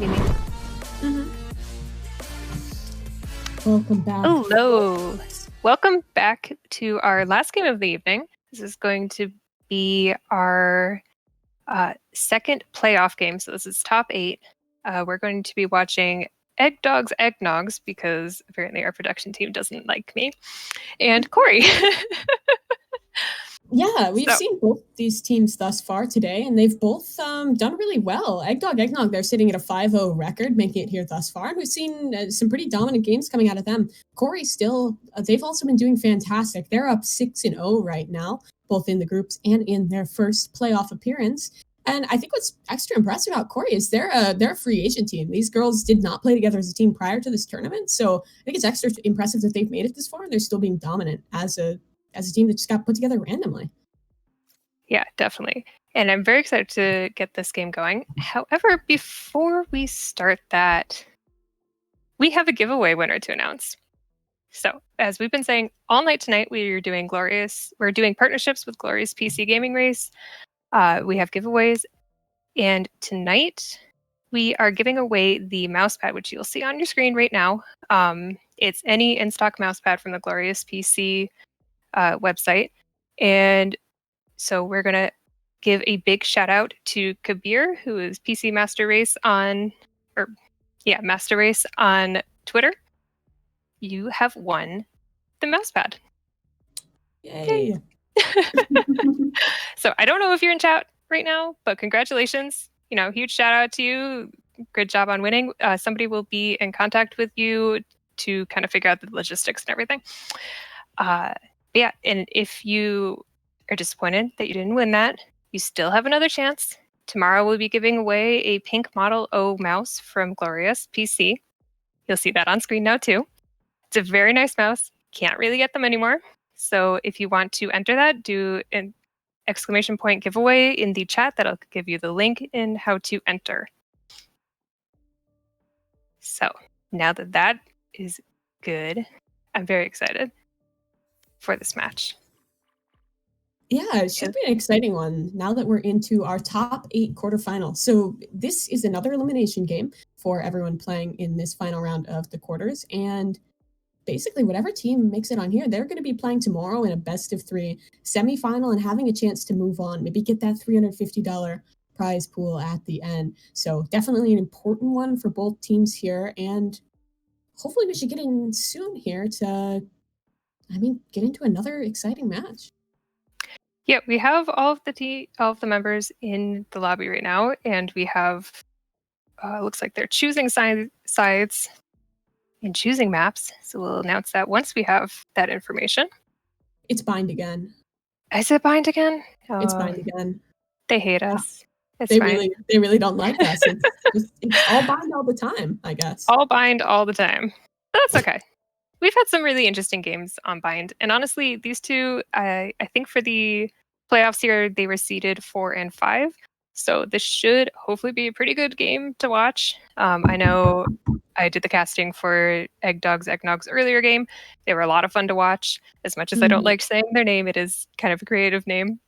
Mimi. Welcome back. Hello. Welcome back to our last game of the evening. This is going to be our second playoff game. So this is top 8. We're going to be watching Eggdog's Eggnogs because apparently our production team doesn't like me. And Korī. Yeah, we've seen both these teams thus far today, and they've both done really well. Eggdog, Eggnog, they're sitting at a 5-0 record, making it here thus far. And we've seen some pretty dominant games coming out of them. Korī still, they've also been doing fantastic. They're up 6-0 right now, both in the groups and in their first playoff appearance. And I think what's extra impressive about Korī is they're a free agent team. These girls did not play together as a team prior to this tournament, so I think it's extra impressive that they've made it this far and they're still being dominant as a team that just got put together randomly. Yeah, definitely. And I'm very excited to get this game going. However, before we start that, we have a giveaway winner to announce. So, as we've been saying all night tonight, we're doing partnerships with Glorious PC Gaming Race. We have giveaways, and tonight we are giving away the mousepad, which you'll see on your screen right now. It's any in-stock mousepad from the Glorious PC website, and so we're gonna give a big shout out to Kabir, who is PC Master Race on Twitter. You have won the mousepad. Yay! So I don't know if you're in chat right now, but congratulations. Huge shout out to you. Good job on winning. Somebody will be in contact with you to kind of figure out the logistics and everything. Yeah, and if you are disappointed that you didn't win that, you still have another chance. Tomorrow we'll be giving away a pink Model O mouse from Glorious PC. You'll see that on screen now too. It's a very nice mouse. Can't really get them anymore. So if you want to enter that, do an exclamation point giveaway in the chat. That'll give you the link in how to enter. So now that is good, I'm very excited for this match. Yeah, it should be an exciting one now that we're into our top 8 quarterfinals. So this is another elimination game for everyone playing in this final round of the quarters. And basically whatever team makes it on here, they're going to be playing tomorrow in a best of 3 semifinal and having a chance to move on, maybe get that $350 prize pool at the end. So definitely an important one for both teams here. And hopefully we should get in soon here to, get into another exciting match. Yeah, we have all of the members in the lobby right now, and we have looks like they're choosing sides and choosing maps. So we'll announce that once we have that information. It's bind again. Is it bind again? Oh, it's bind again. They hate us. It's they fine. They really don't like us. It's all bind all the time, I guess. All bind all the time. That's okay. We've had some really interesting games on bind, and honestly, these two, I think for the playoffs here, they were seeded 4 and 5. So this should hopefully be a pretty good game to watch. I know I did the casting for Eggdog's Eggnogs earlier game. They were a lot of fun to watch. As much as I don't like saying their name, it is kind of a creative name.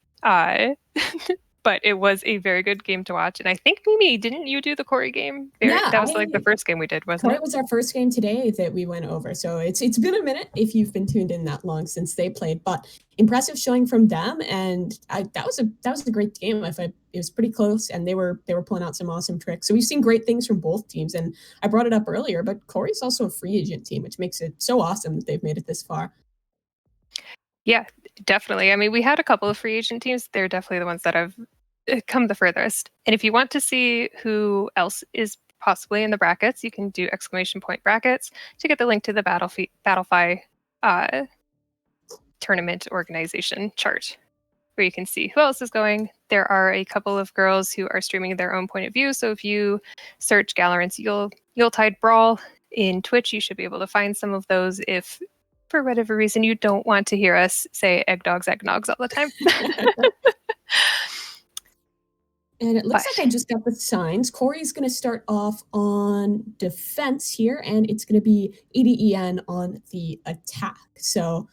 But it was a very good game to watch. And I think, Mimi, didn't you do the Korī game? That was like the first game we did, wasn't it? It was our first game today that we went over. So it's been a minute if you've been tuned in that long since they played. But impressive showing from them. And that was a great game. It was pretty close, and they were pulling out some awesome tricks. So we've seen great things from both teams. And I brought it up earlier, but Korī's also a free agent team, which makes it so awesome that they've made it this far. Yeah, definitely. I mean, we had a couple of free agent teams. They're definitely the ones that have come the furthest. And if you want to see who else is possibly in the brackets, you can do exclamation point brackets to get the link to the Battlefy tournament organization chart, where you can see who else is going. There are a couple of girls who are streaming their own point of view. So if you search Galorants Yuletide Brawl in Twitch, you should be able to find some of those if for whatever reason you don't want to hear us say Eggdogs, Eggnogs all the time. And it looks like I just got the signs. Korī's going to start off on defense here, and it's going to be EDEN on the attack. So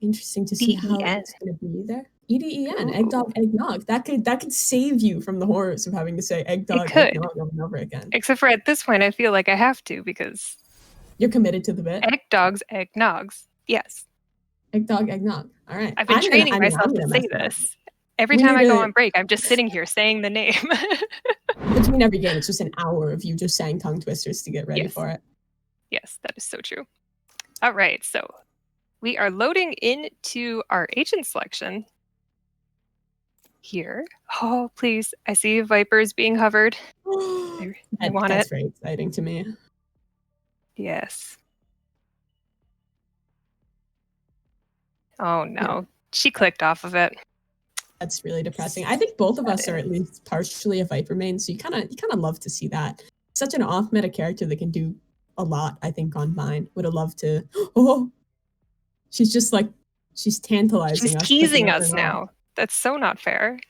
interesting to see how it's going to be there. EDEN, Eggdog, Eggnog. That could save you from the horrors of having to say Eggdog, Eggnog over and over again. Except for at this point, I feel like I have to because you're committed to the bit. Eggdogs, Eggnogs. Yes. Eggdog, Eggnog. All right. I've been training myself to say this. Every time I go on break, I'm just sitting here saying the name. Between every game, it's just an hour of you just saying tongue twisters to get ready for it. Yes, that is so true. All right, so we are loading into our agent selection here. Oh, please. I see Vipers being hovered. I want That's very exciting to me. Yes. Oh, no. Yeah. She clicked off of it. That's really depressing. I think both of us are at least partially a Viper main, so you kind of love to see that. Such an off-meta character that can do a lot, I think, on mine. Would have loved to... Oh! She's just like... She's tantalizing us. She's teasing us now. That's so not fair.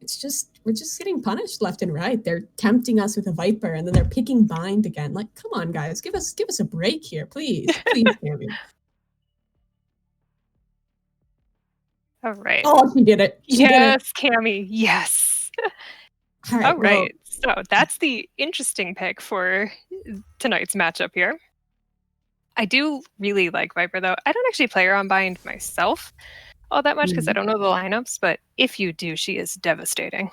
It's just... We're just getting punished left and right. They're tempting us with a Viper, and then they're picking Bind again. Like, come on, guys. Give us a break here, please. Please, Cammy. All right. Oh, she did it. Yes, Cammy. Yes. All right. Well, so that's the interesting pick for tonight's matchup here. I do really like Viper, though. I don't actually play her on Bind myself all that much because I don't know the lineups, but if you do, she is devastating.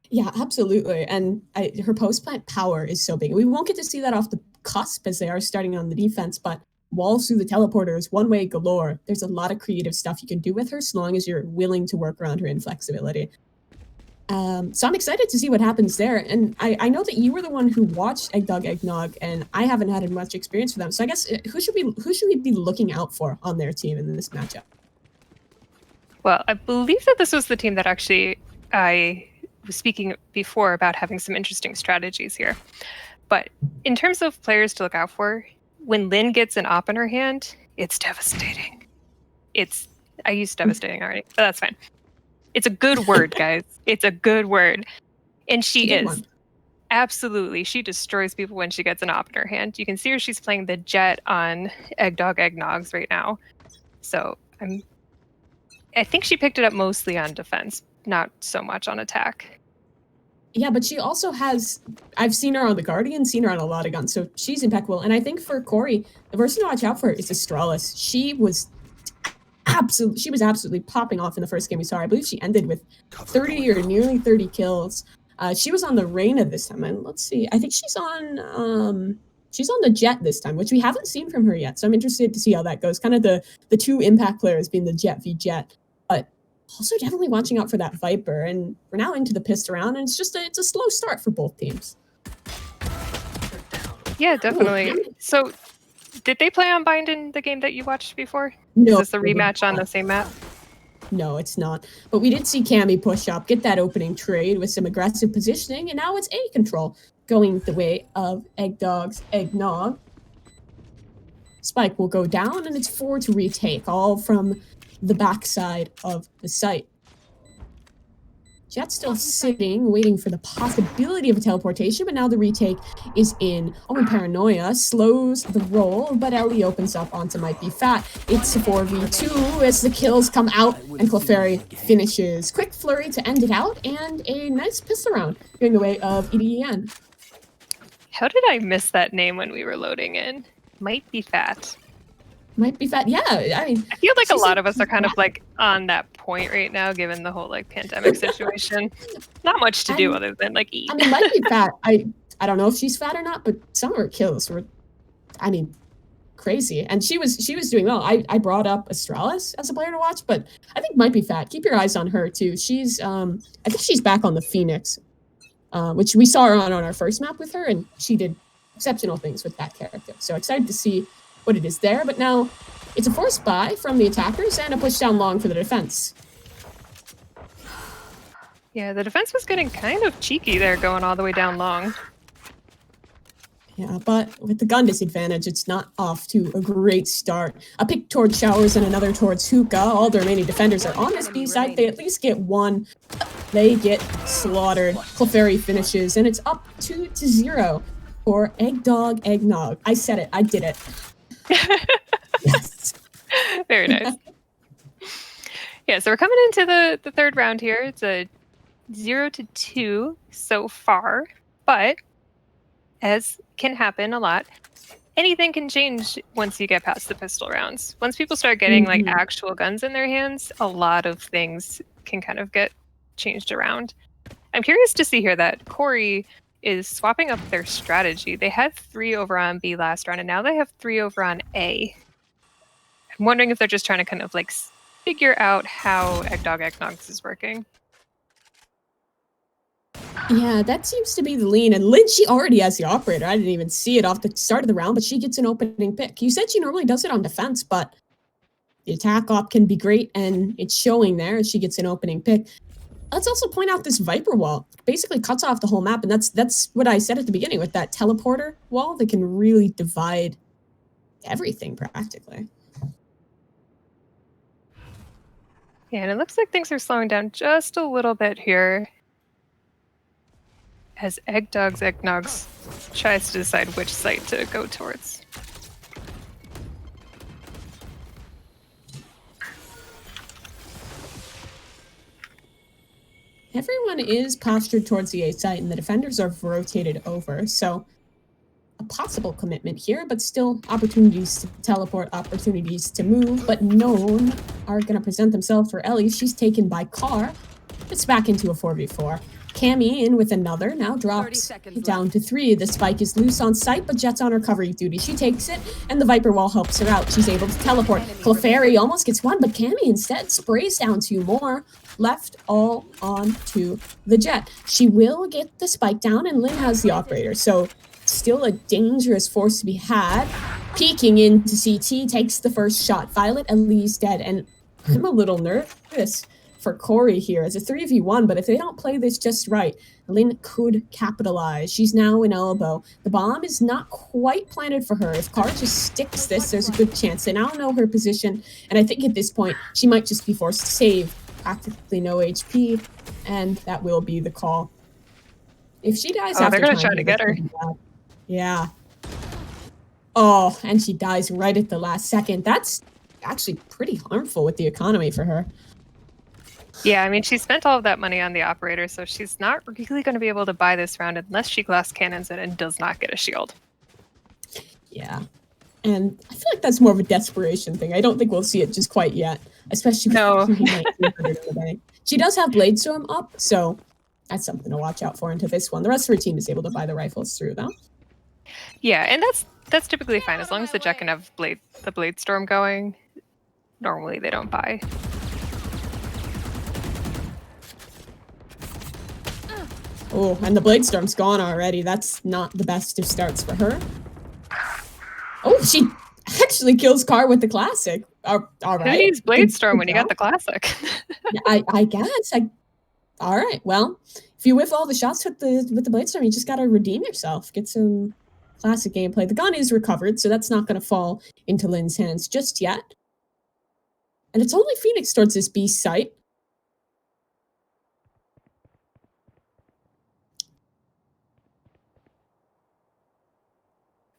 Yeah, absolutely. And her post-plant power is so big. We won't get to see that off the cusp as they are starting on the defense, but walls through the teleporters, one-way galore. There's a lot of creative stuff you can do with her so long as you're willing to work around her inflexibility. So I'm excited to see what happens there. And I know that you were the one who watched Eggdog, Eggnog, and I haven't had much experience with them. So I guess who should we be looking out for on their team in this matchup? Well, I believe that this was the team that actually I was speaking before about having some interesting strategies here. But in terms of players to look out for, when Lynn gets an op in her hand, it's devastating. I used devastating already, but that's fine. It's a good word, guys. It's a good word. And she is. Absolutely. She destroys people when she gets an op in her hand. You can see her, she's playing the Jet on Eggdog, Eggnogs right now. So I think she picked it up mostly on defense, not so much on attack. Yeah, but she also has... I've seen her on the Guardian, seen her on a lot of guns, so she's impeccable. And I think for Korī, the person to watch out for is Astralis. She was absolutely popping off in the first game we saw her. I believe she ended with 30 or nearly 30 kills. She was on the Reyna this time, and let's see. I think she's on the Jet this time, which we haven't seen from her yet. So I'm interested to see how that goes. Kind of the two impact players being the Jet v Jet, but also definitely watching out for that Viper. And we're now into the pissed around, and it's a slow start for both teams. Yeah, definitely. Ooh. So did they play on Bind in the game that you watched before? No. Is this the rematch on the same map? No, it's not. But we did see Cammy push up, get that opening trade with some aggressive positioning, and now it's A control going the way of Eggdog's Eggnog. Spike will go down, and it's 4 to retake, all from the backside of the site. Jet's still sitting, waiting for the possibility of a teleportation, but now the retake is in. Omen Paranoia slows the roll, but Ellie opens up onto Might Be Fat. It's a 4v2 as the kills come out, and Clefairy finishes. Quick flurry to end it out, and a nice pistol round going the way of EDEN. How did I miss that name when we were loading in? Might Be Fat. Might Be Fat. Yeah, I mean, I feel like a lot of us are kind of like on that point right now, given the whole like pandemic situation. Not much to do other than like eat. I mean, Might Be Fat. I don't know if she's fat or not, but some of her kills were, I mean, crazy. And she was doing well. I brought up Astralis as a player to watch, but I think Might Be Fat. Keep your eyes on her too. She's I think she's back on the Phoenix, which we saw her on our first map with her, and she did exceptional things with that character. So excited to see what it is there, but now it's a forced buy from the attackers and a push down long for the defense. Yeah, the defense was getting kind of cheeky there, going all the way down long. Yeah, but with the gun disadvantage, it's not off to a great start. A pick towards Showers and another towards Hookah. All the remaining defenders are on this B side. They at least get one. They get slaughtered. Clefairy finishes, and it's up 2-0 for Eggdog, Eggnog. I said it. I did it. Yes. Very nice. Yeah, so we're coming into the third round here. It's a 0-2 so far, but as can happen a lot, anything can change once you get past the pistol rounds. Once people start getting like actual guns in their hands, a lot of things can kind of get changed around. I'm curious to see here that korī is swapping up their strategy. They had 3 over on B last round, and now they have 3 over on A. I'm wondering if they're just trying to kind of like figure out how Eggnogs is working. Yeah, that seems to be the lean. And Lynn, she already has the operator. I didn't even see it off the start of the round, but she gets an opening pick. You said she normally does it on defense, but the attack op can be great, and it's showing there as she gets an opening pick. Let's also point out this Viper wall. It basically cuts off the whole map, and that's what I said at the beginning with that teleporter wall that can really divide everything practically. Yeah, and it looks like things are slowing down just a little bit here as Eggnogs tries to decide which site to go towards. Everyone is postured towards the A site, and the defenders are rotated over, so a possible commitment here, but still opportunities to teleport, opportunities to move, but none are going to present themselves for Ellie. She's taken by Car. It's back into a 4v4. Cammy in with another, now drops down to 3. The spike is loose on site, but Jet's on recovery duty. She takes it, and the Viper wall helps her out. She's able to teleport. Clefairy almost gets one, but Cammy instead sprays down 2 more. Left all on to the Jet. She will get the spike down, and Lynn has the operator, so still a dangerous force to be had. Peeking into CT, takes the first shot. Violet Ellie's dead, and I'm a little nervous for korī here. It's a 3v1, but if they don't play this just right, Lynn could capitalize. She's now in elbow. The bomb is not quite planted for her. If Car just sticks this, there's a good chance. They now know her position, and I think at this point, she might just be forced to save. Practically no HP, and that will be the call. If she dies after they're going to try to get her. Yeah. Oh, and she dies right at the last second. That's actually pretty harmful with the economy for her. Yeah, I mean, she spent all of that money on the operator, so she's not really going to be able to buy this round unless she glass cannons it and does not get a shield. Yeah. And I feel like that's more of a desperation thing. I don't think we'll see it just quite yet, especially with 1900 in the bank. She does have Bladestorm up, so that's something to watch out for into this one. The rest of her team is able to buy the rifles through, though. Yeah, and that's typically fine as long as the Jet can have the Bladestorm going. Normally, they don't buy. Oh, and the Bladestorm's gone already. That's not the best of starts for her. Oh, she actually kills Car with the classic. All right. Who needs Bladestorm when you got the classic? I guess. All right. Well, if you whiff all the shots with the Bladestorm, you just got to redeem yourself. Get some classic gameplay. The gun is recovered, so that's not going to fall into Lynn's hands just yet. And it's only Phoenix towards this B site.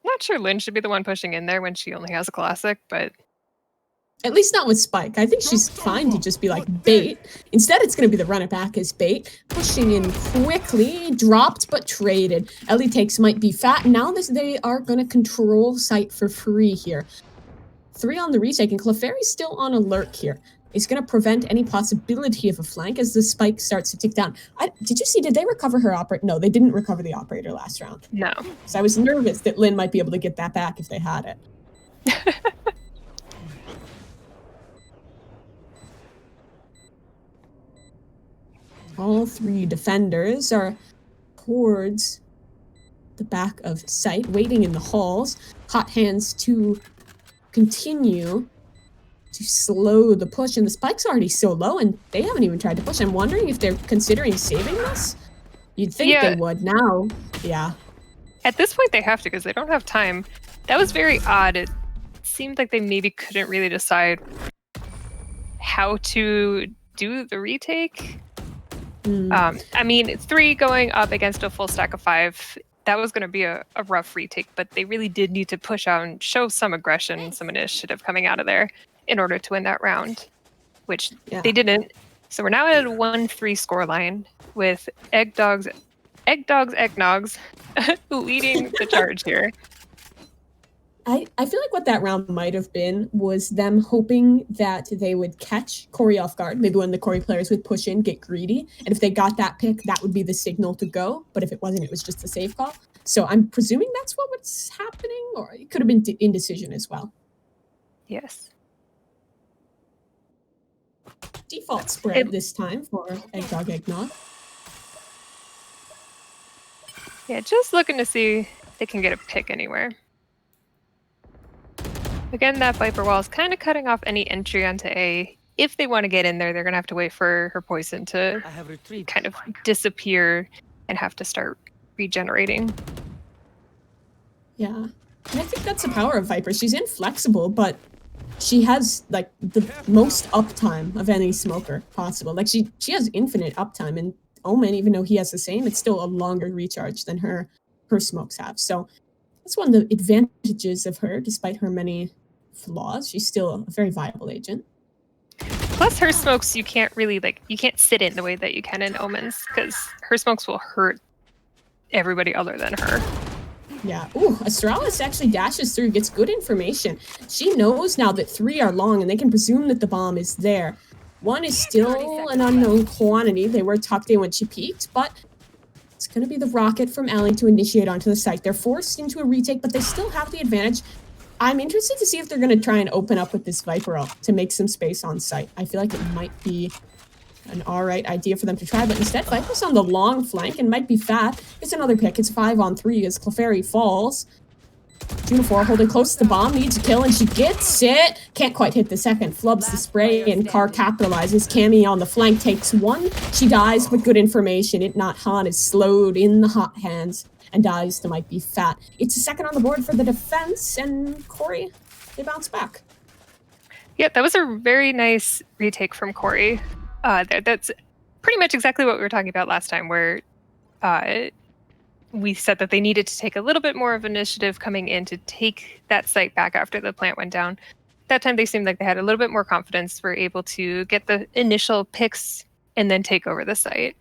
Not sure Lynn should be the one pushing in there when she only has a classic, but at least not with Spike. I think she's fine to just be like bait. Instead, it's going to be the run it back as bait. Pushing in quickly, dropped but traded. Ellie takes might be fat. Now they are going to control site for free here. 3 on the retake, and Clefairy's still on alert here. It's going to prevent any possibility of a flank as the spike starts to tick down. Did you see, did they recover her operator? No, they didn't recover the operator last round. No. So I was nervous that Lynn might be able to get that back if they had it. All 3 defenders are towards the back of site, waiting in the halls. Hot hands to continue to slow the push, and the spike's already so low, and they haven't even tried to push. I'm wondering if they're considering saving this. You'd think they would now. Yeah. At this point, they have to because they don't have time. That was very odd. It seemed like they maybe couldn't really decide how to do the retake. I mean, 3 going up against a full stack of 5, that was going to be a rough retake, but they really did need to push out and show some aggression, some initiative coming out of there in order to win that round. which they didn't. So we're now at a 1-3 scoreline with Eggnogs leading the charge here. I feel like what that round might have been was them hoping that they would catch korī off guard. Maybe when the korī players would push in, get greedy. And if they got that pick, that would be the signal to go. But if it wasn't, it was just a safe call. So I'm presuming that's what was happening, or it could have been indecision as well. Yes. Default spread this time for Eggdog Eggnog. Yeah, just looking to see if they can get a pick anywhere. Again, that Viper wall is kind of cutting off any entry onto A. If they want to get in there, they're going to have to wait for her poison to kind of disappear and have to start regenerating. Yeah. And I think that's the power of Viper. She's inflexible, but she has like the most uptime of any smoker possible. Like she has infinite uptime, and Omen, even though he has the same, it's still a longer recharge than her smokes have. So that's one of the advantages of her, despite her many flaws. She's still a very viable agent. Plus her smokes, you can't really you can't sit in the way that you can in Omens, because her smokes will hurt everybody other than her. Yeah. Ooh, Astralis actually dashes through, gets good information. She knows now that 3 are long, and they can presume that the bomb is there. 1 is still an unknown quantity. They were tucked in when she peeked, but it's going to be the rocket from Ellie to initiate onto the site. They're forced into a retake, but they still have the advantage. I'm interested to see if they're going to try and open up with this Viper ult to make some space on site. I feel like it might be an alright idea for them to try, but instead Viper's on the long flank and might be fat. It's another pick. It's 5-on-3 as Clefairy falls. Junifor holding close to the bomb, needs a kill, and she gets it. Can't quite hit the second. Flubs the spray, and Carr capitalizes. Cammy on the flank takes 1. She dies, but good information. It Not Han is slowed in the hot hands and dies to might be fat. It's a second on the board for the defense, and korī, they bounce back. Yeah, that was a very nice retake from korī. That's pretty much exactly what we were talking about last time, where we said that they needed to take a little bit more of initiative coming in to take that site back after the plant went down. That time they seemed like they had a little bit more confidence, were able to get the initial picks and then take over the site.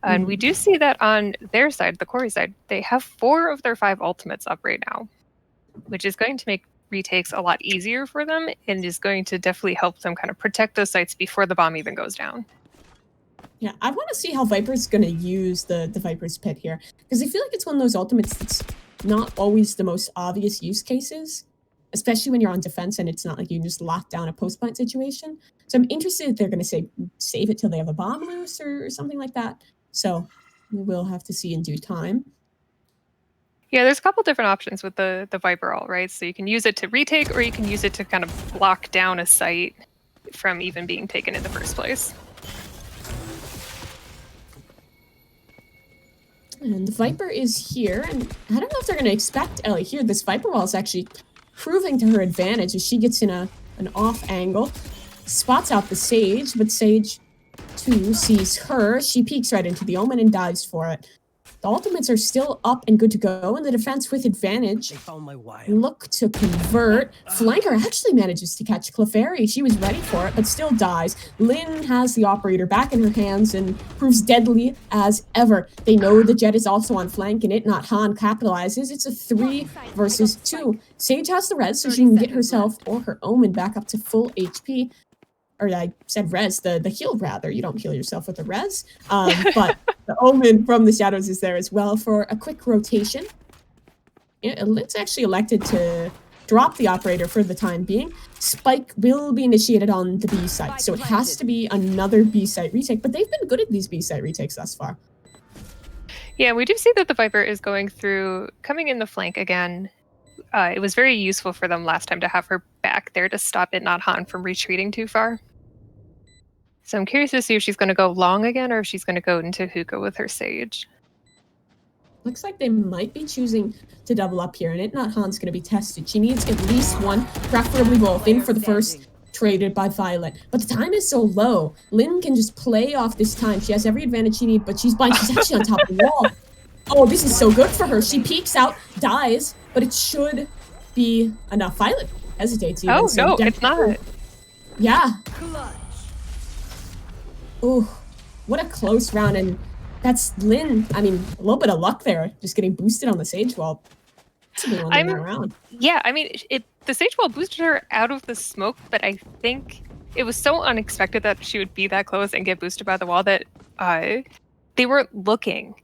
And we do see that on their side, the korī side, they have 4 of their 5 ultimates up right now, which is going to make retakes a lot easier for them and is going to definitely help them kind of protect those sites before the bomb even goes down. Yeah, I want to see how Viper's going to use the Viper's Pit here, because I feel like it's one of those ultimates that's not always the most obvious use cases, especially when you're on defense and it's not like you can just lock down a post-plant situation. So I'm interested if they're going to save it till they have a bomb loose or something like that. So we'll have to see in due time. Yeah, there's a couple different options with the Viper ult, right? So you can use it to retake, or you can use it to kind of block down a site from even being taken in the first place. And the Viper is here, and I don't know if they're going to expect Ellie here. This Viper wall is actually proving to her advantage as she gets in an off angle, spots out the Sage, but Sage 2 sees her. She peeks right into the Omen and dives for it. The ultimates are still up and good to go, and the defense with advantage look to convert. Flanker actually manages to catch Clefairy. She was ready for it, but still dies. Lynn has the operator back in her hands and proves deadly as ever. They know the Jet is also on flank, and Not Han capitalizes. It's a 3 versus 2. Sage has the res, so she can get herself or her Omen back up to full HP. Or I said res, the heal rather. You don't heal yourself with a res. But the Omen from the shadows is there as well for a quick rotation. Lynn's actually elected to drop the operator for the time being. Spike will be initiated on the B site, so it has to be another B site retake. But they've been good at these B site retakes thus far. Yeah, we do see that the Viper is coming in the flank again. It was very useful for them last time to have her back there to stop Not Han from retreating too far. So I'm curious to see if she's going to go long again, or if she's going to go into hookah with her Sage. Looks like they might be choosing to double up here, and Not Han's going to be tested. She needs at least 1, preferably both, in for the first, traded by Violet. But the time is so low. Lynn can just play off this time. She has every advantage she needs, but she's blind. She's actually on top of the wall. Oh, this is so good for her. She peeks out, dies, but it should be enough. Violet hesitates even. Oh, no, it's not. Yeah. Oh, what a close round. And that's Lynn. I mean, a little bit of luck there, just getting boosted on the Sage Wall. Possibly won that round. Yeah, I mean, the Sage Wall boosted her out of the smoke, but I think it was so unexpected that she would be that close and get boosted by the wall that they weren't looking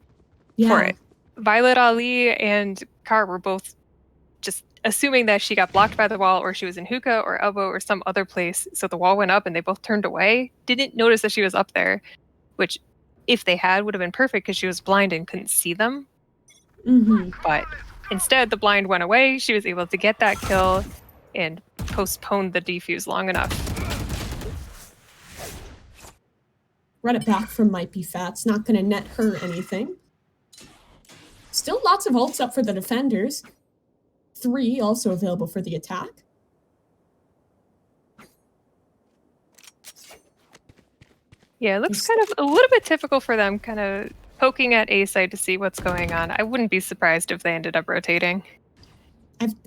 for it. Violet Ali and Car were both just assuming that she got blocked by the wall, or she was in hookah or elbow or some other place. So the wall went up and they both turned away. Didn't notice that she was up there, which if they had would have been perfect because she was blind and couldn't see them. But instead, the blind went away. She was able to get that kill and postpone the defuse long enough. Run it back from Might Be Fat's not going to net her anything. Still lots of ults up for the defenders. 3 also available for the attack. Yeah, it looks kind of a little bit typical for them, kind of poking at A side to see what's going on. I wouldn't be surprised if they ended up rotating.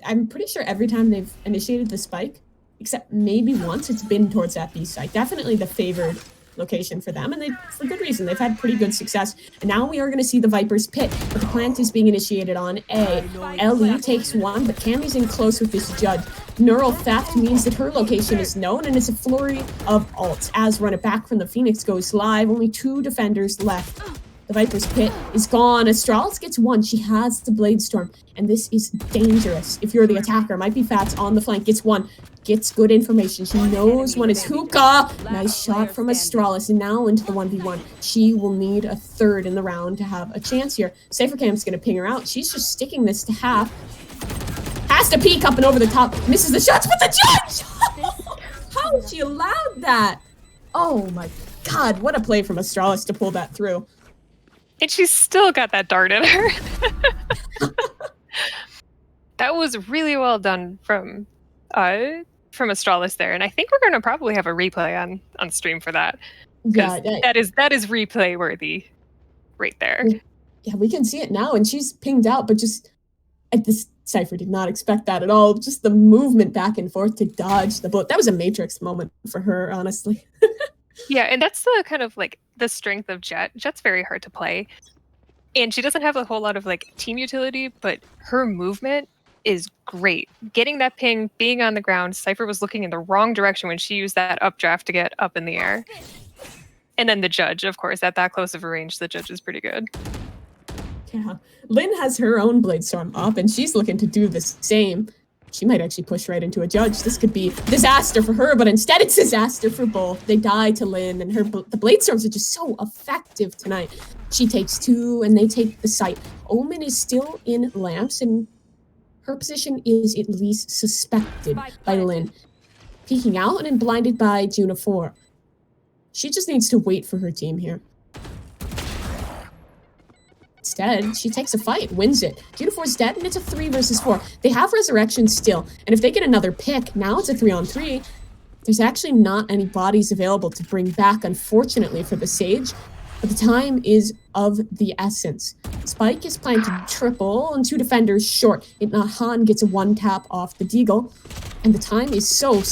I'm pretty sure every time they've initiated the spike, except maybe once, it's been towards that B side. Definitely the favored location for them, and they, for good reason, they've had pretty good success. And now we are going to see the Viper's Pit, but the plant is being initiated on A. Ellie takes one, but Cammy's in close with this judge. Neural theft means that her location is known, and it's a flurry of ults. As Run It Back from the Phoenix goes live, only 2 defenders left. The Viper's Pit is gone. Astralis gets one. She has the Blade Storm, and this is dangerous. If you're the attacker, Might Be Fat's on the flank, gets one. Gets good information. She knows one is hookah. Nice shot from Astralis, and now into the 1v1. She will need a third in the round to have a chance here. Cyphercamp's going to ping her out. She's just sticking this to half. Has to peek up and over the top. Misses the shots, but the judge! How she allowed that? Oh my god, what a play from Astralis to pull that through. And she's still got that dart in her. That was really well done from Astralis there, and I think we're going to probably have a replay on stream for that. Yeah, that is replay worthy, right there. Yeah, we can see it now, and she's pinged out, but just this Cypher did not expect that at all. Just the movement back and forth to dodge the bullet. That was a Matrix moment for her, honestly. Yeah, and that's the kind of like the strength of Jet. Jet's very hard to play, and she doesn't have a whole lot of like team utility, but her movement is great. Getting that ping, being on the ground. Cypher was looking in the wrong direction when she used that updraft to get up in the air. And then the judge, of course, at that close of a range, the judge is pretty good. Yeah, Lynn has her own Blade Storm up, and she's looking to do the same. She might actually push right into a judge. This could be disaster for her, but instead it's disaster for both. They die to Lynn, and the Blade Storms are just so effective tonight. She takes 2, and they take the site. Omen is still in lamps, and her position is at least suspected by Lynn. Peeking out and blinded by Junifor. She just needs to wait for her team here. Instead, she takes a fight, wins it. Junifor's dead, and it's a 3 versus 4. They have Resurrection still, and if they get another pick, now it's a 3-on-3. There's actually not any bodies available to bring back, unfortunately, for the Sage, but the time is of the essence. Spike is planted triple, and 2 defenders short. Han gets a 1-tap off the Deagle, and the time is so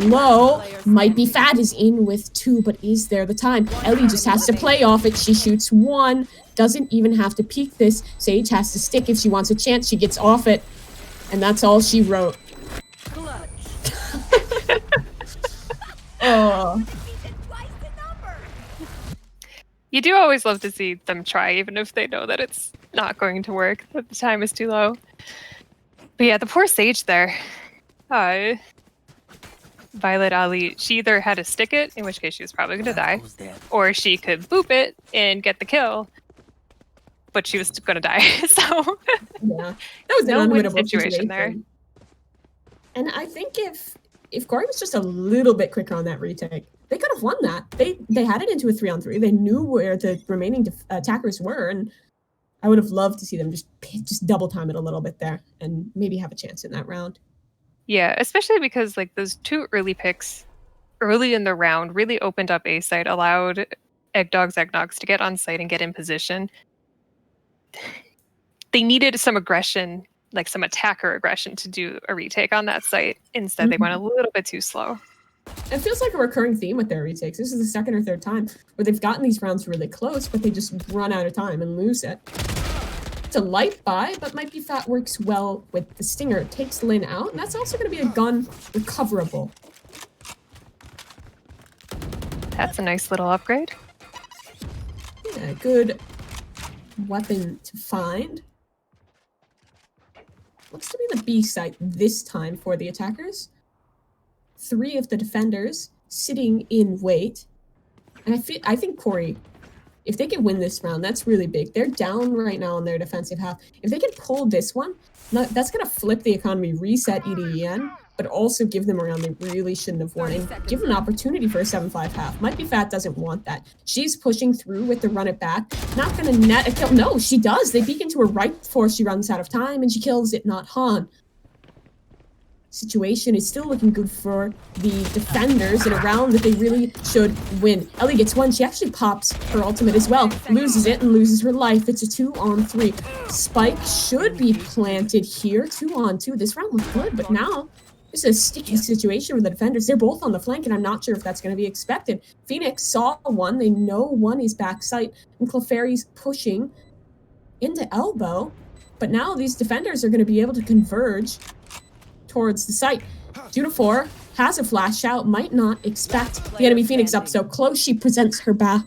low. Might Be Fat is in with 2, but is there the time? Ellie just has to play off it. She shoots 1. Doesn't even have to peek this. Sage has to stick if she wants a chance. She gets off it, and that's all she wrote. Oh. You do always love to see them try, even if they know that it's not going to work, that the time is too low. But yeah, the poor Sage there. Violet Ali, she either had to stick it, in which case she was probably going to die, or she could boop it and get the kill, but she was going to die. So yeah, that was an unwinnable situation there. And I think if Korī was just a little bit quicker on that retake, they could have won that. They had it into a 3-on-3. They knew where the remaining attackers were, and I would have loved to see them just double time it a little bit there and maybe have a chance in that round. Yeah, especially because like those 2 early picks early in the round really opened up A site, allowed Eggnogs to get on site and get in position. They needed some aggression, like some attacker aggression, to do a retake on that site. Instead, they went a little bit too slow. It feels like a recurring theme with their retakes. This is the second or third time where they've gotten these rounds really close, but they just run out of time and lose it. It's a light buy, but Might Be Fat works well with the Stinger. It takes Lynn out, and that's also going to be a gun recoverable. That's a nice little upgrade. Yeah, good weapon to find. Looks to be the B site this time for the attackers. 3 of the defenders sitting in wait. And I think korī, if they can win this round, that's really big. They're down right now on their defensive half. If they can pull this one, that's going to flip the economy, reset EDEN, but also give them a round they really shouldn't have won and give them an opportunity for a 7-5 half. Might Be Fat doesn't want that. She's pushing through with the run it back. Not going to net a kill. No, she does. They peek into her right before she runs out of time, and she kills it, not Han. Situation is still looking good for the defenders in a round that they really should win. Ellie gets one. She actually pops her ultimate as well. Loses it and loses her life. It's a 2-on-3. Spike should be planted here. 2-on-2. This round was good, but now this is a sticky situation with the defenders. They're both on the flank, and I'm not sure if that's going to be expected. Phoenix saw one. They know one is backside, and Clefairy's pushing into elbow. But now these defenders are going to be able to converge towards the site. Junifor has a flash out, might not expect the enemy Phoenix up so close. She presents her back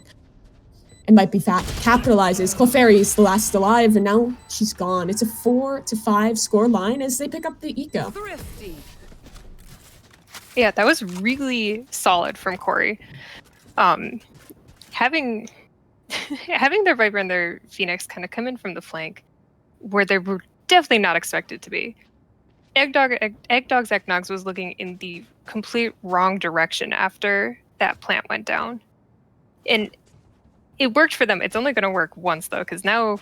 and Might Be Fat capitalizes. Clefairy is the last alive, and now she's gone. It's a 4-5 score line as they pick up the eco. Yeah, that was really solid from korī. Having their Viper and their Phoenix kind of come in from the flank where they were definitely not expected to be. Eggdog's Eggnogs was looking in the complete wrong direction after that plant went down. And it worked for them. It's only going to work once, though, because now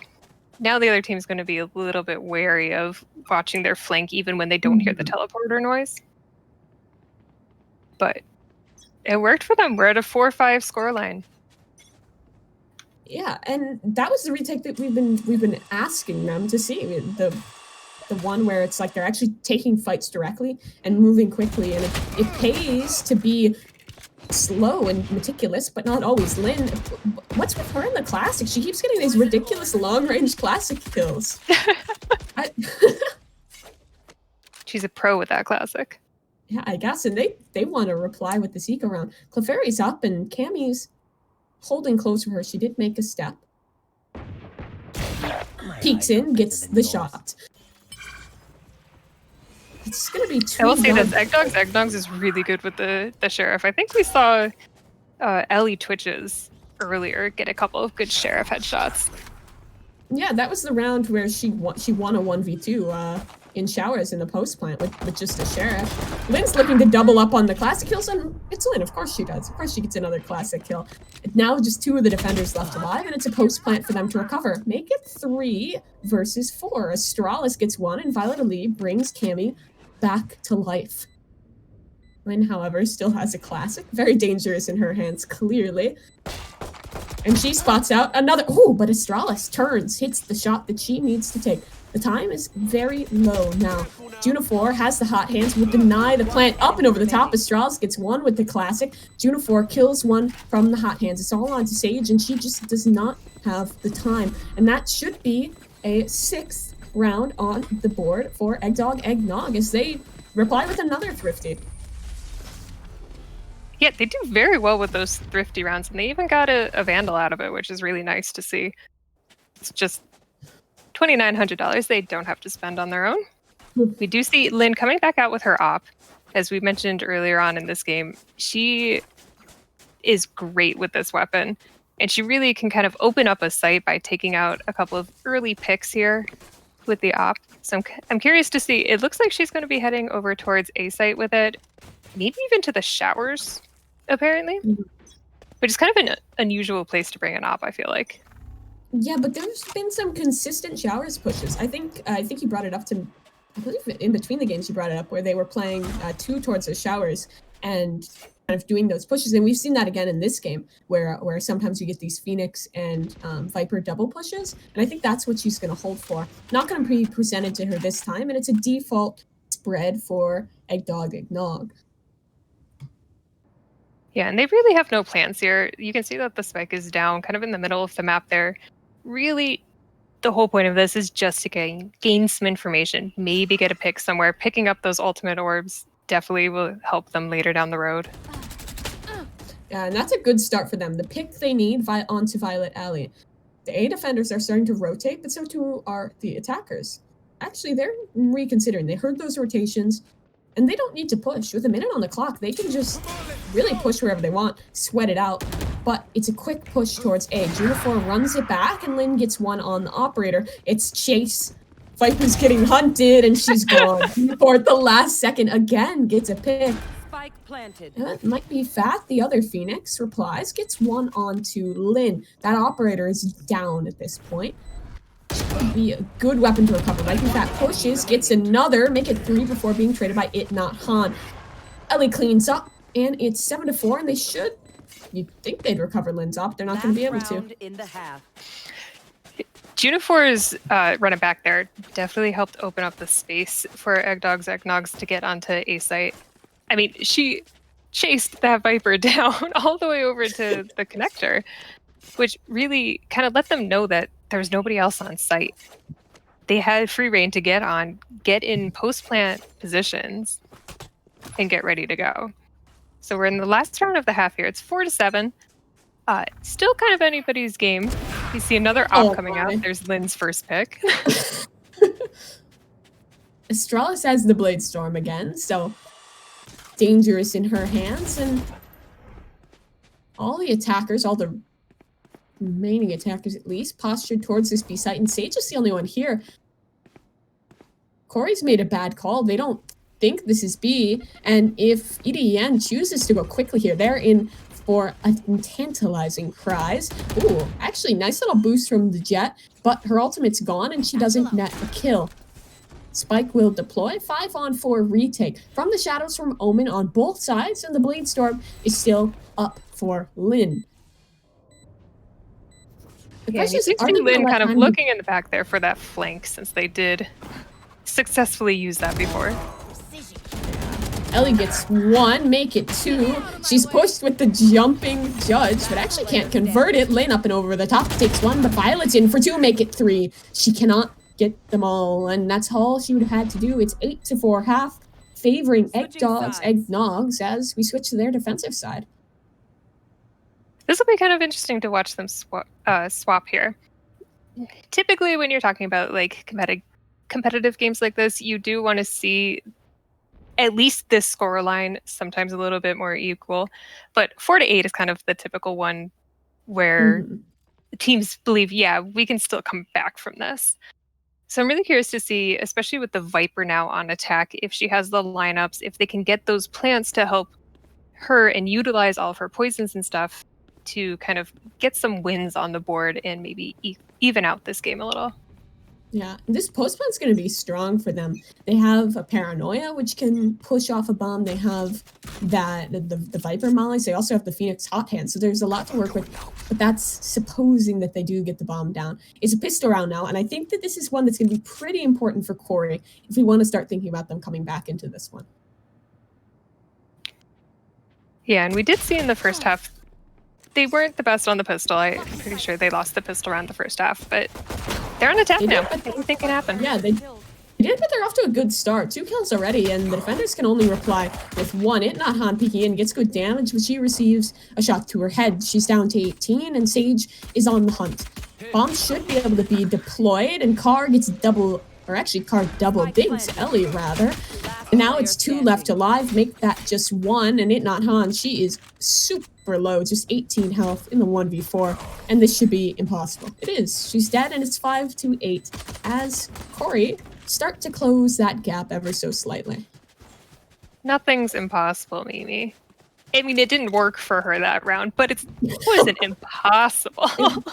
the other team's going to be a little bit wary of watching their flank even when they don't hear the teleporter noise. But it worked for them. We're at a 4-5 scoreline. Yeah, and that was the retake that we've been asking them to see. The one where it's like they're actually taking fights directly and moving quickly, and it pays to be slow and meticulous, but not always. Lynn, what's with her in the classic? She keeps getting these ridiculous long-range classic kills. She's a pro with that classic. Yeah, I guess, and they want to reply with this eco round. Clefairy's up, and Cammy's holding close to her. She did make a step. Peeks in, gets the shot. It's going to be too I will say this, Eggnogs is really good with the Sheriff. I think we saw Ellie Twitches earlier get a couple of good Sheriff headshots. Yeah, that was the round where she won a 1v2 in showers in the post plant with just a Sheriff. Lynn's looking to double up on the classic kills, and it's Lynn. Of course she does. Of course she gets another classic kill. Now just 2 of the defenders left alive, and it's a post plant for them to recover. Make it 3 versus 4. Astralis gets 1, and Violet Ali brings Cammy back to life. Lynn, however, still has a classic. Very dangerous in her hands, clearly. And she spots out another. Oh, but Astralis turns, hits the shot that she needs to take. The time is very low now. Junifor has the hot hands, will deny the plant up and over the top. Astralis gets 1 with the classic. Junifor kills 1 from the hot hands. It's all on to Sage, and she just does not have the time. And that should be a 6th round on the board for Eggnog as they reply with another thrifty. Yeah, they do very well with those thrifty rounds, and they even got a Vandal out of it, which is really nice to see. It's just $2,900 they don't have to spend on their own. We do see Lynn coming back out with her op. As we mentioned earlier on in this game, she is great with this weapon, and she really can kind of open up a site by taking out a couple of early picks here with the op. So I'm curious to see. It looks like she's going to be heading over towards A site with it, maybe even to the showers, apparently. Which is kind of an unusual place to bring an op, I feel like. Yeah, but there's been some consistent showers pushes. I think you brought it up to, I believe in between the games you brought it up, where they were playing 2 towards the showers and kind of doing those pushes. And we've seen that again in this game, where sometimes you get these Phoenix and Viper double pushes. And I think that's what she's going to hold for. Not going to be presented to her this time, and it's a default spread for Eggnog. Yeah, and they really have no plans here. You can see that the spike is down, kind of in the middle of the map there. Really, the whole point of this is just to gain some information, maybe get a pick somewhere. Picking up those ultimate orbs definitely will help them later down the road. Yeah, and that's a good start for them. The pick they need onto Violet Alley. The A defenders are starting to rotate, but so too are the attackers. Actually, they're reconsidering. They heard those rotations, and they don't need to push. With a minute on the clock, they can just really push wherever they want, sweat it out. But it's a quick push towards A. Juniper runs it back, and Lynn gets one on the operator. It's Chase. Viper's getting hunted, and she's gone. Juniper at the last second again gets a pick. Spike planted. That might be Fat. The other Phoenix replies, gets one onto Lynn. That operator is down at this point. Should be a good weapon to recover. Viking Fat pushes, gets another, make it 3 before being traded by It Not Han. Ellie cleans up, and it's 7-4, and they should. You'd think they'd recover Lynn's up. They're not going to be able to. In the half. Juniper's running back there definitely helped open up the space for Eggnogs to get onto A site. I mean, she chased that Viper down all the way over to the connector, which really kind of let them know that there's nobody else on site. They had free reign to get in post-plant positions, and get ready to go. So we're in the last round of the half here. It's 4-7. Still kind of anybody's game. You see another op coming out. There's Lynn's first pick. Astralis has the Blade Storm again, so dangerous in her hands, and all the attackers, all the remaining attackers at least, postured towards this B site, and Sage is the only one here. Korī's made a bad call. They don't think this is B, and if EDEN chooses to go quickly here, they're in for a tantalizing prize. Ooh, actually, nice little boost from the Jet, but her ultimate's gone, and she doesn't net a kill. Spike will deploy. 5-on-4 retake from the shadows from Omen on both sides, and the Blade Storm is still up for Lynn. Yeah, you see Lynn kind of looking in the back there for that flank, since they did successfully use that before. Ellie gets one, make it 2. She's pushed with the jumping Judge, but actually can't convert it. Lynn up and over the top, takes 1, but Violet's in for 2, make it 3. She cannot get them all, and that's all she would have had to do. It's 8-4 half, favoring Eggnogs as we switch to their defensive side. This will be kind of interesting to watch them swap here. Typically, when you're talking about like competitive games like this, you do want to see at least this score line, sometimes a little bit more equal. But 4-8 is kind of the typical one where teams believe, yeah, we can still come back from this. So I'm really curious to see, especially with the Viper now on attack, if she has the lineups, if they can get those plants to help her and utilize all of her poisons and stuff to kind of get some wins on the board and maybe even out this game a little. Yeah, this post plant's going to be strong for them. They have a Paranoia, which can push off a bomb. They have the Viper mollies. They also have the Phoenix hot hand. So there's a lot to work with. But that's supposing that they do get the bomb down. It's a pistol round now, and I think that this is one that's going to be pretty important for Korī if we want to start thinking about them coming back into this one. Yeah, and we did see in the first half, they weren't the best on the pistol. I'm pretty sure they lost the pistol round the first half, but they're on attack now. Anything can happen. Yeah, they did, but they're off to a good start. 2 kills already, and the defenders can only reply with 1. It Not Han peeking in, gets good damage, but she receives a shot to her head. She's down to 18, and Sage is on the hunt. Bomb should be able to be deployed, and Carr gets Carr double digs Ellie, rather. And now it's 2 left alive, make that just 1, and It Not Han, she is super low, just 18 health in the 1v4, and this should be impossible. It is. She's dead, and it's 5-8 as Korī start to close that gap ever so slightly. Nothing's impossible, Mimi. I mean, it didn't work for her that round, but it wasn't impossible.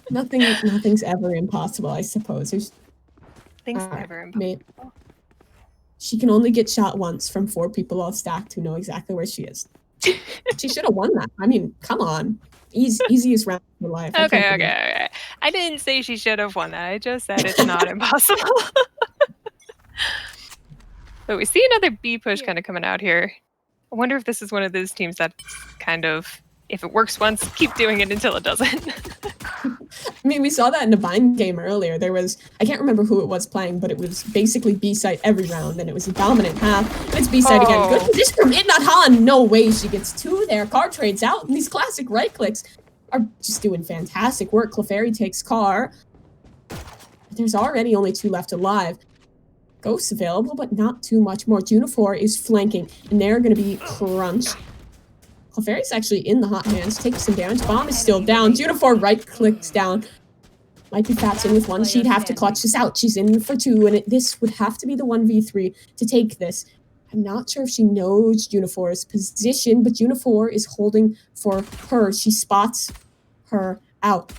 Nothing's ever impossible, I suppose. Things never impossible. She can only get shot once from 4 people all stacked who know exactly where she is. She should have won that. I mean, come on. Easiest round of her life. Okay. I didn't say she should have won that. I just said it's not impossible. But we see another B push kind of coming out here. I wonder if this is one of those teams that kind of, if it works once, keep doing it until it doesn't. I mean, we saw that in the Vine game earlier. There was, I can't remember who it was playing, but it was basically B-site every round, and it was a dominant half. And it's B-site again. Good position from Eggnog. No way she gets 2 there. Car trades out, and these classic right clicks are just doing fantastic work. Clefairy takes Car. There's already only 2 left alive. Ghosts available, but not too much more. Junifor is flanking, and they're going to be crunched. Clefairy's actually in the hot hands, takes some damage. Bomb is still down. Junifor right-clicks down. Might be Fat's in with 1. She'd have to clutch this out. She's in for 2, and this would have to be the 1v3 to take this. I'm not sure if she knows Junifor's position, but Junifor is holding for her. She spots her out.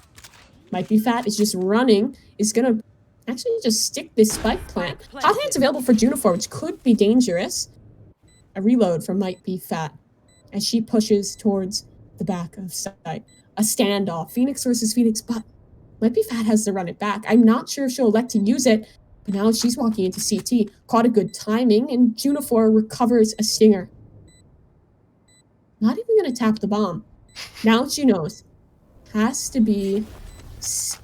Might be Fat is just running, is going to actually just stick this spike plant. Hot hands available for Junifor, which could be dangerous. A reload from Might be Fat as she pushes towards the back of site. A standoff. Phoenix versus Phoenix, but Might be Fat has to run it back. I'm not sure if she'll elect to use it, but now she's walking into CT. Caught a good timing, and Junifor recovers a stinger. Not even going to tap the bomb. Now she knows. Has to be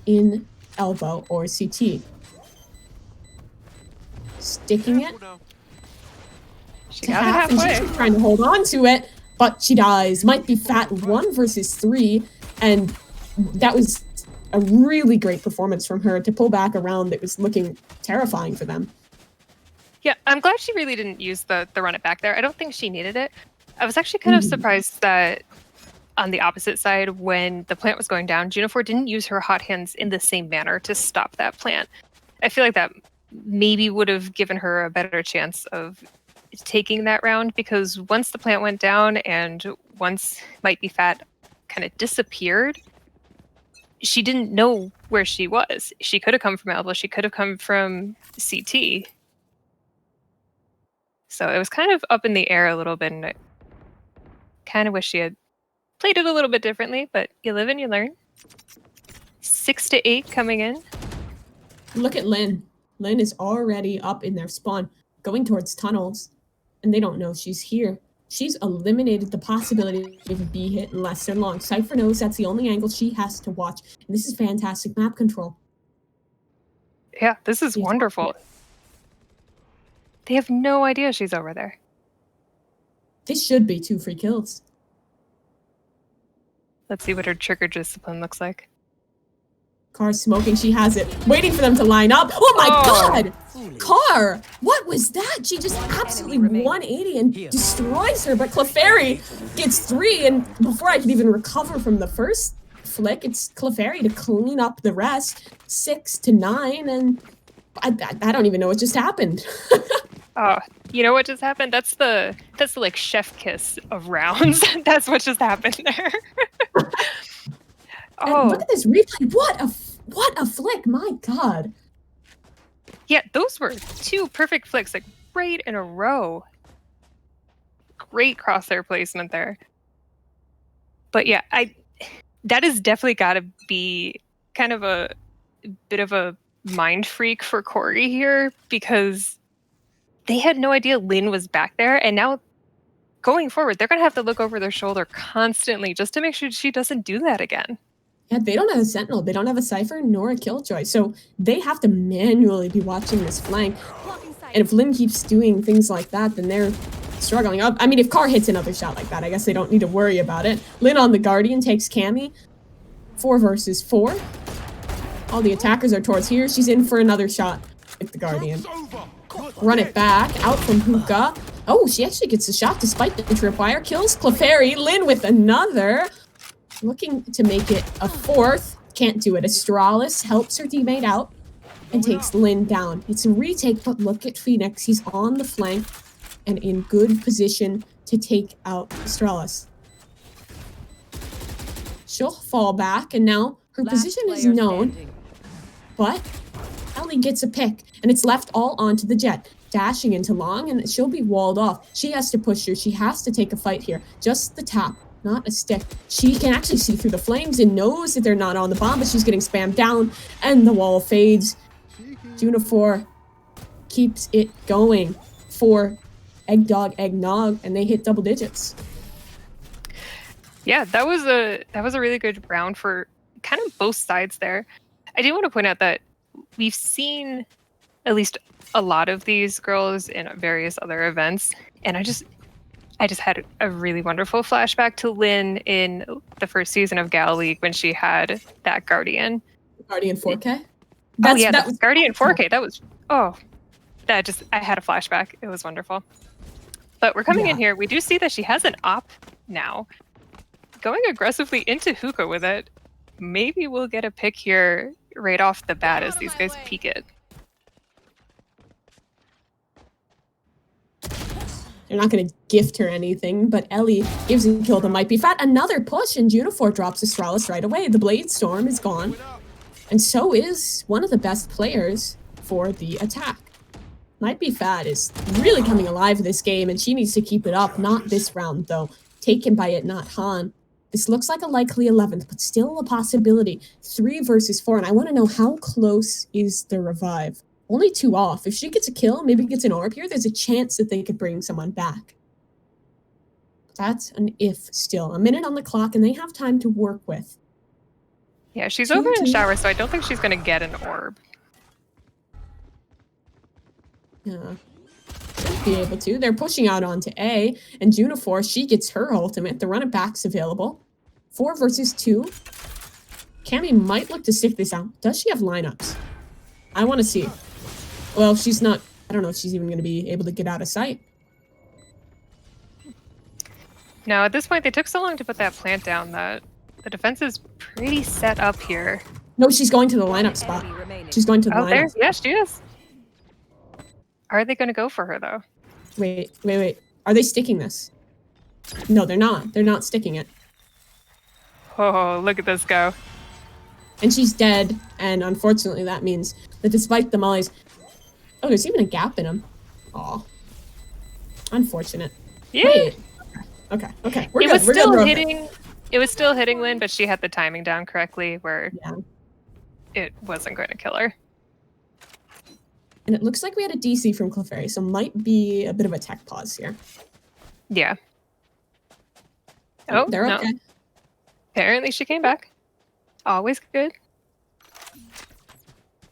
in elbow or CT. Sticking it. She got it halfway. And she's trying to hold on to it, but she dies. Might be Fat 1 versus 3, and that was a really great performance from her to pull back a round that was looking terrifying for them. Yeah, I'm glad she really didn't use the run it back there. I don't think she needed it. I was actually kind of surprised that on the opposite side, when the plant was going down, Junifor didn't use her hot hands in the same manner to stop that plant. I feel like that maybe would have given her a better chance of taking that round, because once the plant went down and once Might be Fat kind of disappeared, she didn't know where she was. She could have come from elbow. She could have come from CT. So it was kind of up in the air a little bit, and I kind of wish she had played it a little bit differently, but you live and you learn. 6 to 8 coming in. Look at Lynn. Lynn is already up in their spawn, going towards tunnels, and they don't know she's here. She's eliminated the possibility of a B hit unless they're long. Cypher knows that's the only angle she has to watch, and this is fantastic map control. Yeah, this is wonderful. They have no idea she's over there. This should be 2 free kills. Let's see what her trigger discipline looks like. Car smoking, she has it. Waiting for them to line up. Oh my god! Car! What was that? She just absolutely 180 and destroys her, but Clefairy gets 3, and before I could even recover from the first flick, it's Clefairy to clean up the rest. 6 to 9, and I don't even know what just happened. Oh, you know what just happened? That's the like chef kiss of rounds. That's what just happened there. Oh, look at this replay! What a flick! My God. Yeah, those were 2 perfect flicks, like right in a row. Great crosshair placement there. But yeah, that has definitely got to be kind of a bit of a mind freak for Korī here, because they had no idea Lynn was back there, and now going forward, they're going to have to look over their shoulder constantly just to make sure she doesn't do that again. Yeah, they don't have a Sentinel, they don't have a Cypher, nor a Killjoy, so they have to manually be watching this flank. And if Lynn keeps doing things like that, then they're struggling up. I mean, if Car hits another shot like that, I guess they don't need to worry about it. Lynn on the Guardian takes Cammy. 4 versus 4. All the attackers are towards here. She's in for another shot with the Guardian. Run it back, out from Hookah. Oh, she actually gets a shot despite the tripwire. Kills Clefairy. Lynn with another. Looking to make it a 4th. Can't do it. Astralis helps her teammate out and takes Lynn down. It's a retake, but look at Phoenix. He's on the flank and in good position to take out Astralis. She'll fall back, and now her position is known, but Ellie gets a pick, and it's left all onto the Jet. Dashing into long, and she'll be walled off. She has to push her. She has to take a fight here. Just the tap, not a stick. She can actually see through the flames and knows that they're not on the bomb, but she's getting spammed down, and the wall fades. Junifor keeps it going for Eggdog, Eggnog, and they hit double digits. Yeah, that was a really good round for kind of both sides there. I do want to point out that we've seen at least a lot of these girls in various other events, and I just had a really wonderful flashback to Lynn in the first season of Gal League when she had that Guardian. Guardian 4K? That was Guardian 4K. That was, I had a flashback. It was wonderful. But we're coming in here. We do see that she has an op now. Going aggressively into hookah with it. Maybe we'll get a pick here right off the bat as these guys peek it. They're not going to gift her anything, but Ellie gives a kill to Might Be Fat. Another push, and Unifor drops Astralis right away. The Blade Storm is gone, and so is one of the best players for the attack. Might Be Fat is really coming alive this game, and she needs to keep it up. Not this round, though. Taken by it, not Han. This looks like a likely 11th, but still a possibility. 3 versus 4, and I want to know how close is the revive. Only 2 off. If she gets a kill, maybe gets an orb here, there's a chance that they could bring someone back. That's an if still. A minute on the clock, and they have time to work with. Yeah, she's over in the shower, so I don't think she's going to get an orb. Yeah. Should be able to. They're pushing out onto A, and Junifor, she gets her ultimate. The run it back's available. 4 versus 2. Cammy might look to stick this out. Does she have lineups? I want to see. Well, she's not. I don't know if she's even going to be able to get out of sight. No, at this point, they took so long to put that plant down that the defense is pretty set up here. No, she's going to the lineup spot. She's going to the lineup. There? Yeah, she is. Are they going to go for her, though? Wait. Are they sticking this? No, they're not. They're not sticking it. Oh, look at this go. And she's dead, and unfortunately that means that despite the mollies... Oh, there's even a gap in them. Aw. Unfortunate. Yeah. Wait. Okay. We're good. It was still hitting Lynn, but she had the timing down correctly where it wasn't going to kill her. And it looks like we had a DC from Clefairy, so might be a bit of a tech pause here. Yeah. Oh, they're no. okay. Apparently she came back. Always good.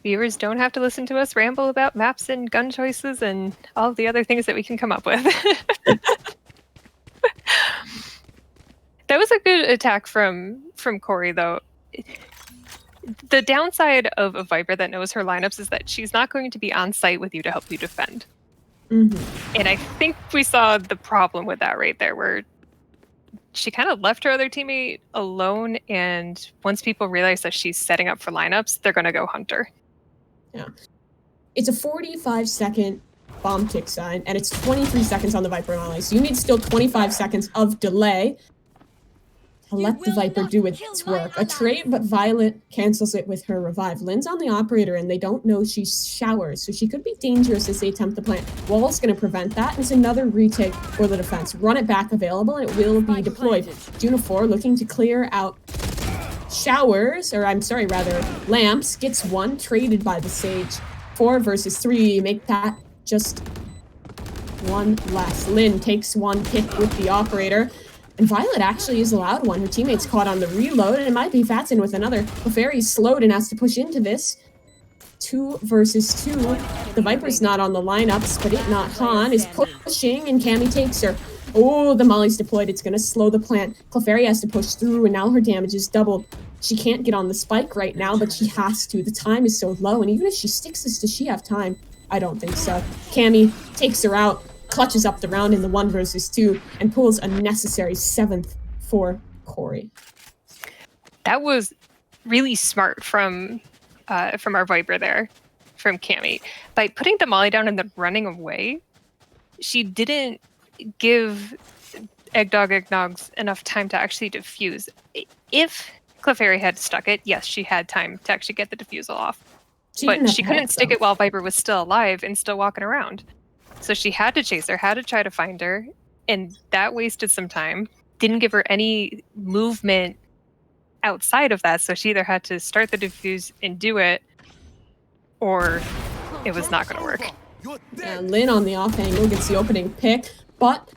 Viewers don't have to listen to us ramble about maps and gun choices and all of the other things that we can come up with. That was a good attack from korī, though. The downside of a Viper that knows her lineups is that she's not going to be on site with you to help you defend. Mm-hmm. And I think we saw the problem with that right there, where she kind of left her other teammate alone, and once people realize that she's setting up for lineups, they're going to go hunt her. Yeah. It's a 45-second bomb tick sign, and it's 23 seconds on the Viper and Ollie, so you need still 25 seconds of delay to let the Viper do its work. A trade, but Violet cancels it with her revive. Lynn's on the operator, and they don't know she showers, so she could be dangerous as they attempt to plant. Wall's going to prevent that, and it's another retake for the defense. Run it back available, and it will be deployed. Junifor looking to clear out lamps, gets 1, traded by the Sage. 4 versus 3, make that just 1 less. Lynn takes 1 pick with the operator. And Violet actually is allowed one. Her teammates caught on the reload, and it might be Fatson with another. Clefairy's slowed and has to push into this. 2 versus 2. The Viper's not on the lineups, but it not Han is pushing, and Cammy takes her. Oh, the Molly's deployed. It's going to slow the plant. Clefairy has to push through, and now her damage is doubled. She can't get on the spike right now, but she has to. The time is so low, and even if she sticks this, does she have time? I don't think so. Cammy takes her out, clutches up the round in the 1 versus 2, and pulls a necessary 7th for korī. That was really smart from our Viper there, from Cammy. By putting the molly down and then running away, she didn't give Eggnogs enough time to actually defuse. If Clefairy had stuck it, yes, she had time to actually get the defusal off. But she couldn't stick it while Viper was still alive and still walking around. So she had to chase her, had to try to find her, and that wasted some time. Didn't give her any movement outside of that, so she either had to start the defuse and do it, or it was not going to work. And Lynn on the off angle gets the opening pick, but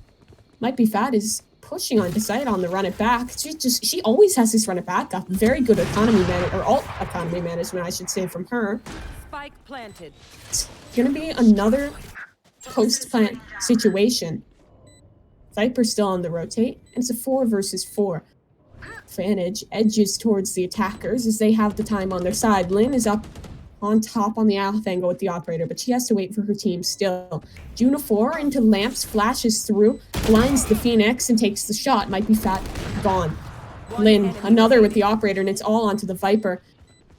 Might Be Fat is pushing on Decide on the run it back. She always has this run it back. Got very good alt economy management, I should say, from her. Spike planted. It's gonna be another post plant situation. Viper's still on the rotate, and it's a 4 versus 4. Advantage edges towards the attackers as they have the time on their side. Lynn is up on top on the off angle with the operator, but she has to wait for her team still. Junifor into lamps, flashes through, blinds the Phoenix, and takes the shot. Might Be Fat, gone. Lynn, another with the operator, and it's all onto the Viper.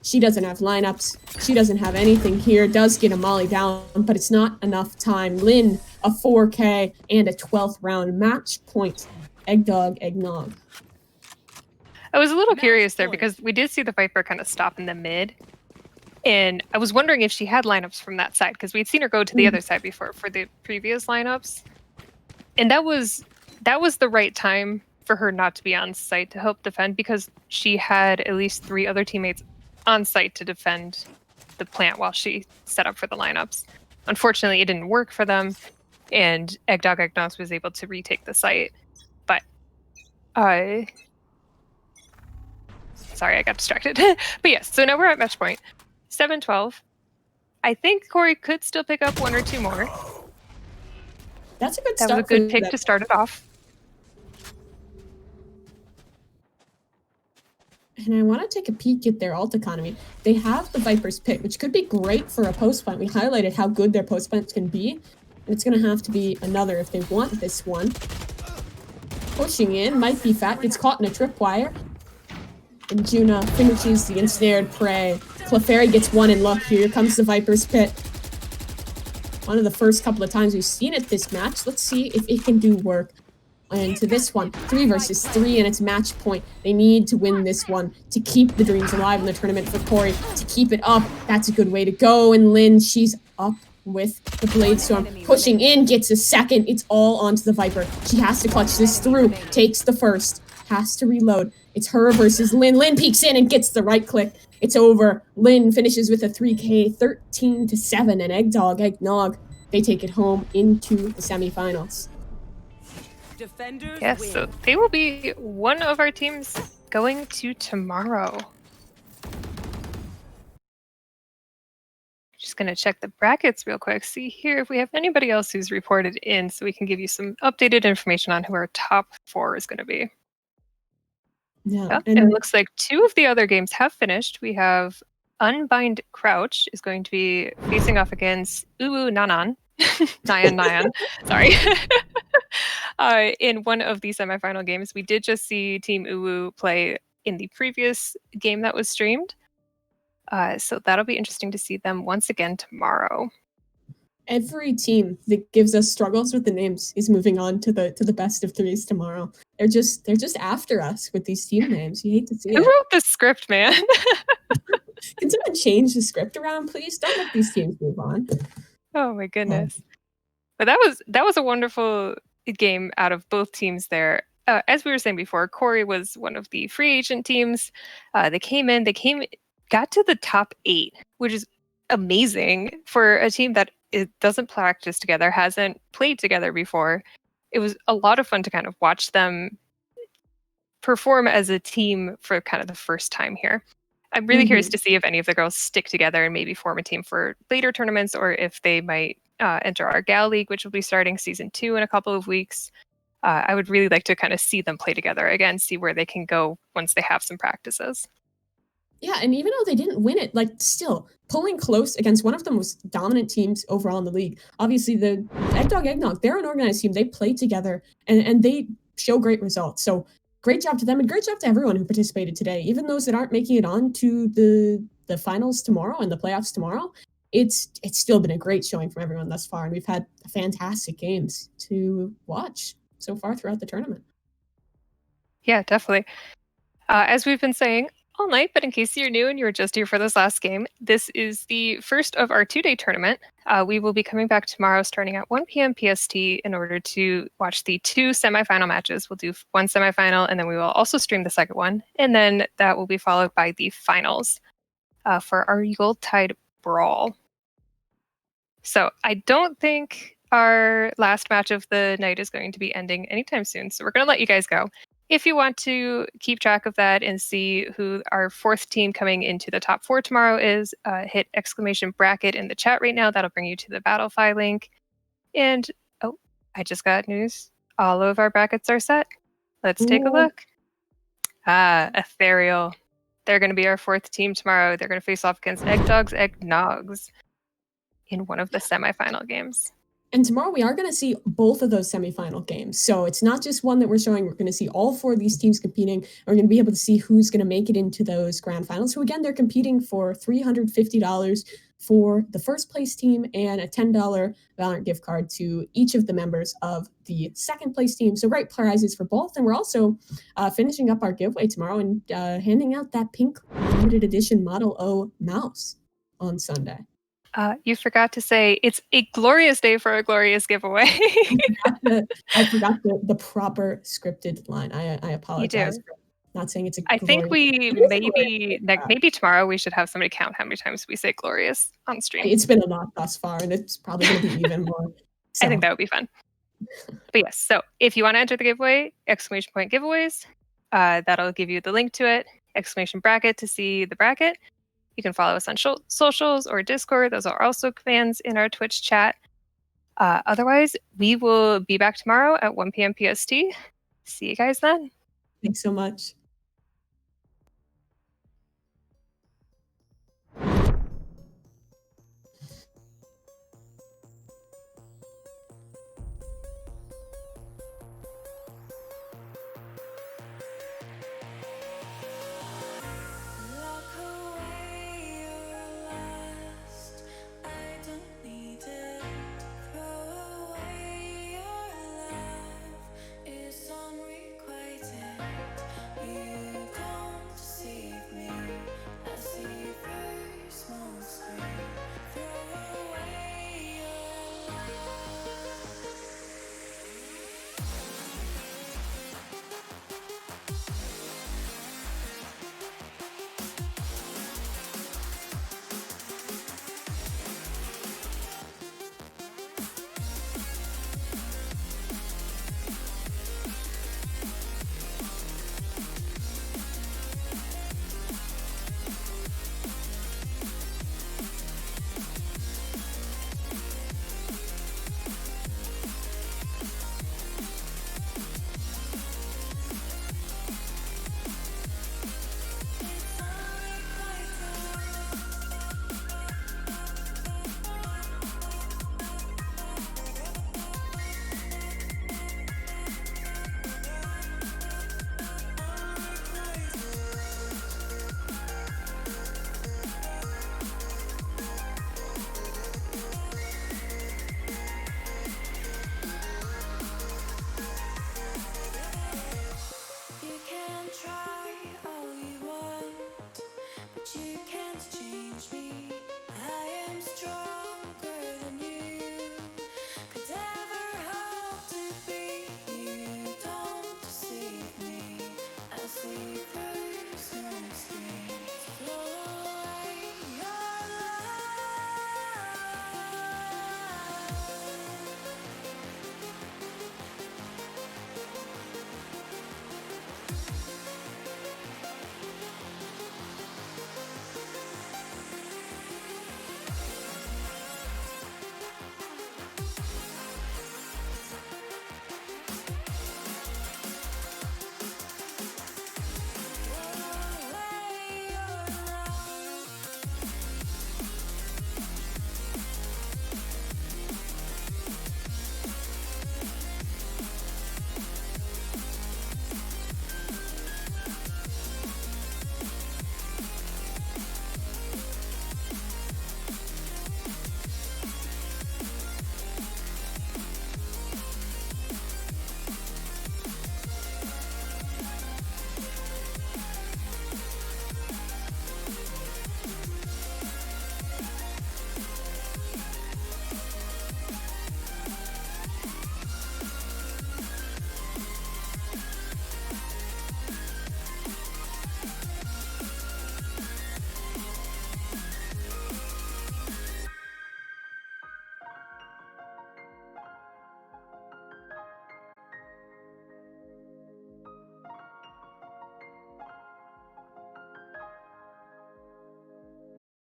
She doesn't have lineups. She doesn't have anything here. Does get a molly down, but it's not enough time. Lynn, a 4K and a 12th round match point. Eggdog, Eggnog. I was a little curious there because we did see the Viper kind of stop in the mid. And I was wondering if she had lineups from that side because we'd seen her go to the other side before for the previous lineups. And that was the right time for her not to be on site to help defend because she had at least 3 other teammates on site to defend the plant while she set up for the lineups. Unfortunately, it didn't work for them, and Eggdog Eggnogs was able to retake the site. But sorry, I got distracted. But yes, so now we're at match point. 7-12. I think korī could still pick up 1 or 2 more. That's a good start. That was a good pick to start it off. And I want to take a peek at their alt economy. They have the Viper's pick, which could be great for a post plant. We highlighted how good their post plants can be. And it's going to have to be another if they want this one. Pushing in, Might Be Fat, gets caught in a tripwire. And Juna finishes the ensnared prey. Clefairy gets one, and look, here comes the Viper's pit. One of the first couple of times we've seen it this match. Let's see if it can do work. And to this one, 3 versus 3, and it's match point. They need to win this one to keep the dreams alive in the tournament for korī. To keep it up, that's a good way to go. And Lynn, she's up with the Blade Storm. Pushing in, gets a second. It's all onto the Viper. She has to clutch this through. Takes the first. Has to reload. It's her versus Lynn. Lynn peeks in and gets the right click. It's over. Lynn finishes with a 3K, 13-7, and Eggdog, Eggnog, they take it home into the semifinals. Yes, so they will be one of our teams going to tomorrow. Just going to check the brackets real quick, see here if we have anybody else who's reported in so we can give you some updated information on who our top 4 is going to be. Yeah, and it looks like 2 of the other games have finished. We have Unbind Crouch is going to be facing off against Uwu Nanan. Nyan, sorry. In one of the semifinal games, we did just see Team Uwu play in the previous game that was streamed. So that'll be interesting to see them once again tomorrow. Every team that gives us struggles with the names is moving on to the best of 3s tomorrow. They're just after us with these team names. You hate to see it. Who wrote the script, man? Can someone change the script around, please? Don't let these teams move on. Oh my goodness. But that was a wonderful game out of both teams there. As we were saying before, korī was one of the free agent teams. They got to the top 8, which is amazing for a team that doesn't practice together, hasn't played together before. It was a lot of fun to kind of watch them perform as a team for kind of the first time here. I'm really curious to see if any of the girls stick together and maybe form a team for later tournaments, or if they might enter our Gal League, which will be starting season 2 in a couple of weeks. I would really like to kind of see them play together again, see where they can go once they have some practices. Yeah, and even though they didn't win it, like still pulling close against one of the most dominant teams overall in the league. Obviously, the Eggdog Eggnog, they're an organized team. They play together and they show great results. So great job to them, and great job to everyone who participated today. Even those that aren't making it on to the finals tomorrow and the playoffs tomorrow, it's still been a great showing from everyone thus far, and we've had fantastic games to watch so far throughout the tournament. Yeah, definitely. As we've been saying all night, but in case you're new and you're just here for this last game, this is the first of our 2-day tournament. We will be coming back tomorrow starting at 1 p.m. PST in order to watch the 2 semifinal matches. We'll do 1 semifinal, and then we will also stream the second one. And then that will be followed by the finals for our Yuletide Brawl. So I don't think our last match of the night is going to be ending anytime soon. So we're going to let you guys go. If you want to keep track of that and see who our 4th team coming into the top 4 tomorrow is, hit !bracket in the chat right now. That'll bring you to the Battlefy link. And oh, I just got news. All of our brackets are set. Let's take a look. Ethereal. They're going to be our 4th team tomorrow. They're going to face off against Eggdogs, Eggnogs in one of the semifinal games. And tomorrow we are going to see both of those semifinal games. So it's not just one that we're showing. We're going to see all 4 of these teams competing. We're going to be able to see who's going to make it into those grand finals. So again, they're competing for $350 for the first place team and a $10 Valorant gift card to each of the members of the second place team. So great prizes for both. And we're also finishing up our giveaway tomorrow and handing out that pink limited edition Model O mouse on Sunday. You forgot to say it's a glorious day for a glorious giveaway. I forgot the proper scripted line. I apologize for not saying it's a I think glorious. we maybe tomorrow we should have somebody count how many times we say glorious on stream. It's been a lot thus far, and it's probably going to be even more. So. I think that would be fun. But yes, so if you want to enter the giveaway, !giveaways, that'll give you the link to it, !bracket to see the bracket. You can follow us on socials or Discord. Those are also commands in our Twitch chat. Otherwise, we will be back tomorrow at 1 p.m. PST. See you guys then. Thanks so much.